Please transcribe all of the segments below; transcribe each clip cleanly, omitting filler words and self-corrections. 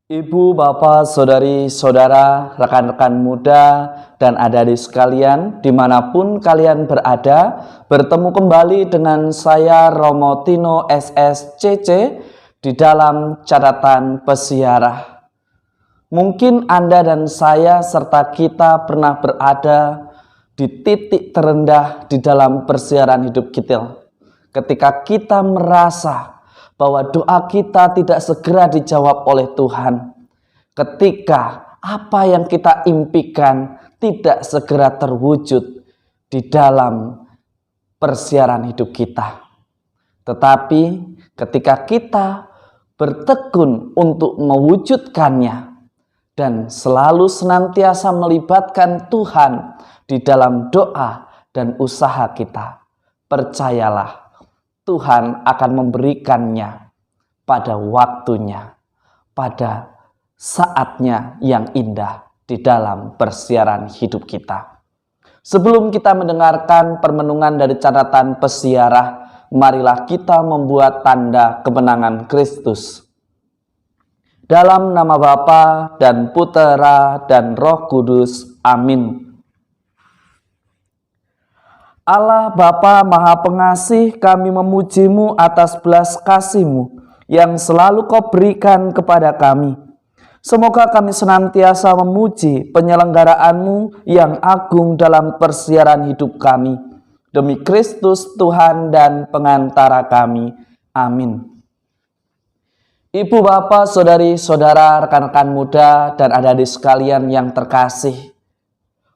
Ibu, bapak, saudari, saudara, rekan-rekan muda, dan adik-adik sekalian, dimanapun kalian berada, bertemu kembali dengan saya Romo Tino SSCC di dalam catatan pesiarah. Mungkin Anda dan saya serta kita pernah berada di titik terendah di dalam persiaran hidup kita. Ketika kita merasa bahwa doa kita tidak segera dijawab oleh Tuhan. Ketika apa yang kita impikan tidak segera terwujud di dalam persiaran hidup kita. Tetapi ketika kita bertekun untuk mewujudkannya dan selalu senantiasa melibatkan Tuhan di dalam doa dan usaha kita, percayalah, Tuhan akan memberikannya pada waktunya, pada saatnya yang indah di dalam persiaran hidup kita. Sebelum kita mendengarkan permenungan dari catatan pesiarah, marilah kita membuat tanda kemenangan Kristus. Dalam nama Bapa dan Putera dan Roh Kudus. Amin. Allah Bapa Maha Pengasih, kami memuji-Mu atas belas kasih-Mu yang selalu Kau berikan kepada kami. Semoga kami senantiasa memuji penyelenggaraan-Mu yang agung dalam persiaran hidup kami. Demi Kristus Tuhan dan pengantara kami. Amin. Ibu, bapak, saudari, saudara, rekan-rekan muda, dan adik-adik sekalian yang terkasih.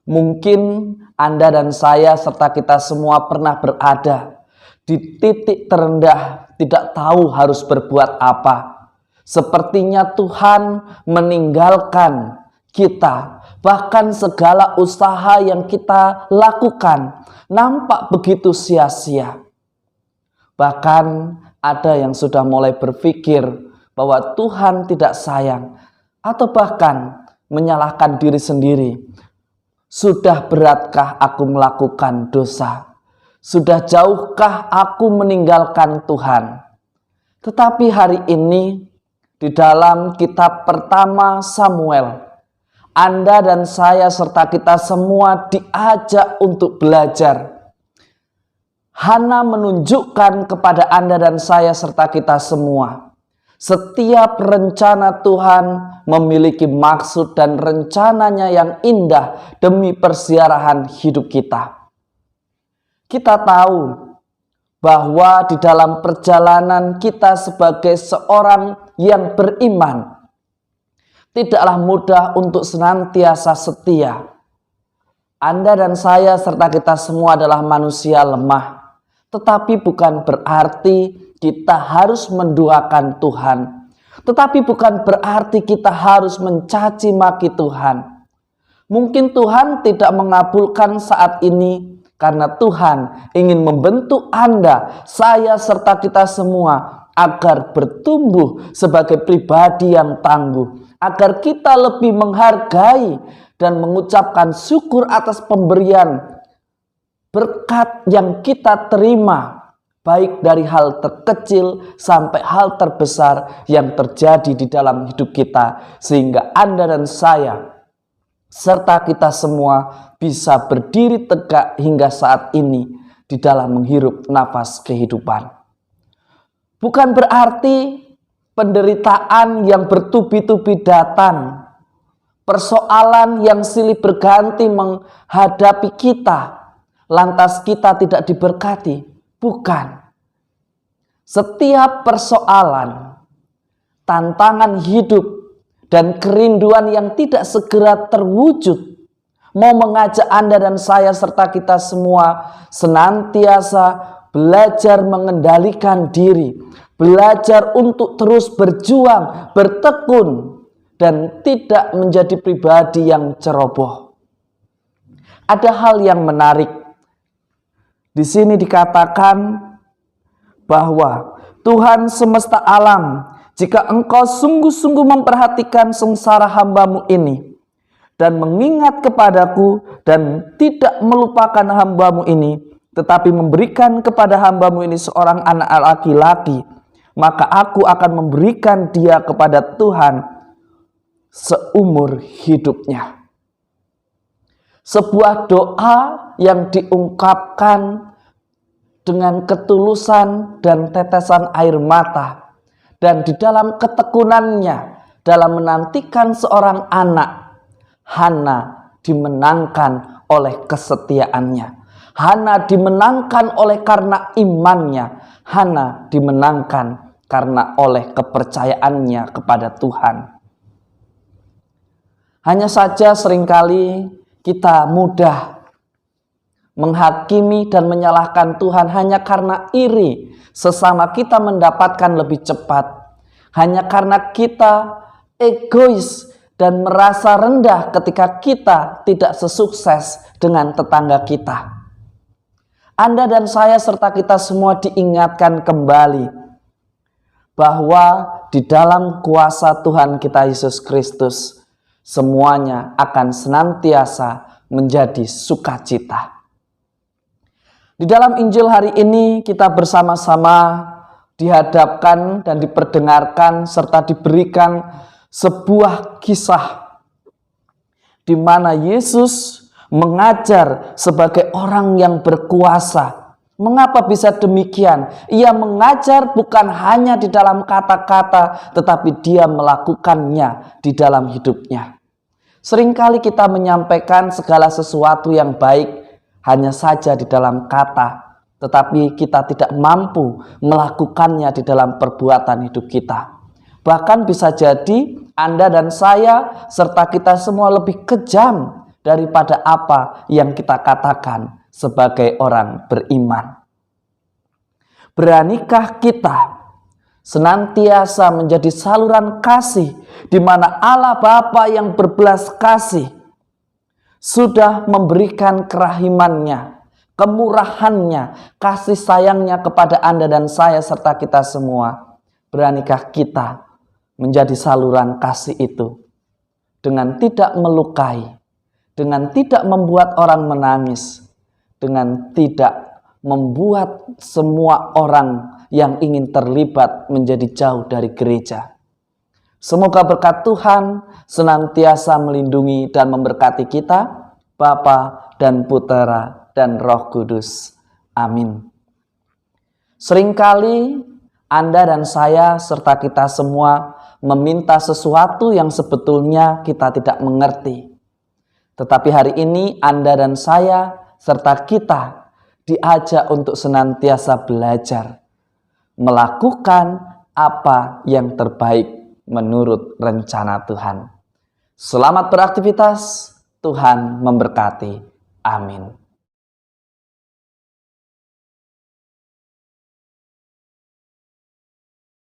Mungkin Anda dan saya serta kita semua pernah berada di titik terendah, tidak tahu harus berbuat apa. Sepertinya Tuhan meninggalkan kita, bahkan segala usaha yang kita lakukan nampak begitu sia-sia. Bahkan ada yang sudah mulai berpikir bahwa Tuhan tidak sayang, atau bahkan menyalahkan diri sendiri. Sudah beratkah aku melakukan dosa? Sudah jauhkah aku meninggalkan Tuhan? Tetapi hari ini di dalam kitab pertama Samuel, Anda dan saya serta kita semua diajak untuk belajar. Hana menunjukkan kepada Anda dan saya serta kita semua, setiap rencana Tuhan memiliki maksud dan rencananya yang indah demi persiarahan hidup kita. Kita tahu bahwa di dalam perjalanan kita sebagai seorang yang beriman, tidaklah mudah untuk senantiasa setia. Anda dan saya serta kita semua adalah manusia lemah, tetapi bukan berarti kita harus menduakan Tuhan. Tetapi bukan berarti kita harus mencaci maki Tuhan. Mungkin Tuhan tidak mengabulkan saat ini karena Tuhan ingin membentuk Anda, saya serta kita semua agar bertumbuh sebagai pribadi yang tangguh. Agar kita lebih menghargai dan mengucapkan syukur atas pemberian berkat yang kita terima. Baik dari hal terkecil sampai hal terbesar yang terjadi di dalam hidup kita. Sehingga Anda dan saya, serta kita semua bisa berdiri tegak hingga saat ini di dalam menghirup nafas kehidupan. Bukan berarti penderitaan yang bertubi-tubi datang, persoalan yang silih berganti menghadapi kita, lantas kita tidak diberkati. Bukan. Setiap persoalan, tantangan hidup, dan kerinduan yang tidak segera terwujud mau mengajak Anda dan saya serta kita semua senantiasa belajar mengendalikan diri, belajar untuk terus berjuang, bertekun, dan tidak menjadi pribadi yang ceroboh. Ada hal yang menarik. Di sini dikatakan bahwa Tuhan semesta alam, jika engkau sungguh-sungguh memperhatikan sengsara hamba-Mu ini dan mengingat kepadaku dan tidak melupakan hamba-Mu ini, tetapi memberikan kepada hamba-Mu ini seorang anak laki-laki, maka aku akan memberikan dia kepada Tuhan seumur hidupnya. Sebuah doa yang diungkapkan dengan ketulusan dan tetesan air mata, dan di dalam ketekunannya dalam menantikan seorang anak, Hana dimenangkan oleh kesetiaannya. Hana dimenangkan oleh karena imannya. Hana dimenangkan karena oleh kepercayaannya kepada Tuhan. Hanya saja seringkali kita mudah menghakimi dan menyalahkan Tuhan hanya karena iri sesama kita mendapatkan lebih cepat. Hanya karena kita egois dan merasa rendah ketika kita tidak sesukses dengan tetangga kita. Anda dan saya serta kita semua diingatkan kembali bahwa di dalam kuasa Tuhan kita Yesus Kristus semuanya akan senantiasa menjadi sukacita. Di dalam Injil hari ini kita bersama-sama dihadapkan dan diperdengarkan serta diberikan sebuah kisah di mana Yesus mengajar sebagai orang yang berkuasa. Mengapa bisa demikian? Ia mengajar bukan hanya di dalam kata-kata, tetapi dia melakukannya di dalam hidupnya. Seringkali kita menyampaikan segala sesuatu yang baik hanya saja di dalam kata, tetapi kita tidak mampu melakukannya di dalam perbuatan hidup kita. Bahkan bisa jadi Anda dan saya serta kita semua lebih kejam daripada apa yang kita katakan sebagai orang beriman. Beranikah kita senantiasa menjadi saluran kasih di mana Allah Bapa yang berbelas kasih sudah memberikan kerahimannya, kemurahannya, kasih sayangnya kepada Anda dan saya serta kita semua. Beranikah kita menjadi saluran kasih itu dengan tidak melukai, dengan tidak membuat orang menangis, dengan tidak membuat semua orang yang ingin terlibat menjadi jauh dari gereja. Semoga berkat Tuhan senantiasa melindungi dan memberkati kita, Bapa dan Putera dan Roh Kudus. Amin. Seringkali Anda dan saya serta kita semua meminta sesuatu yang sebetulnya kita tidak mengerti. Tetapi hari ini Anda dan saya serta kita diajak untuk senantiasa belajar melakukan apa yang terbaik menurut rencana Tuhan. Selamat beraktivitas, Tuhan memberkati. Amin.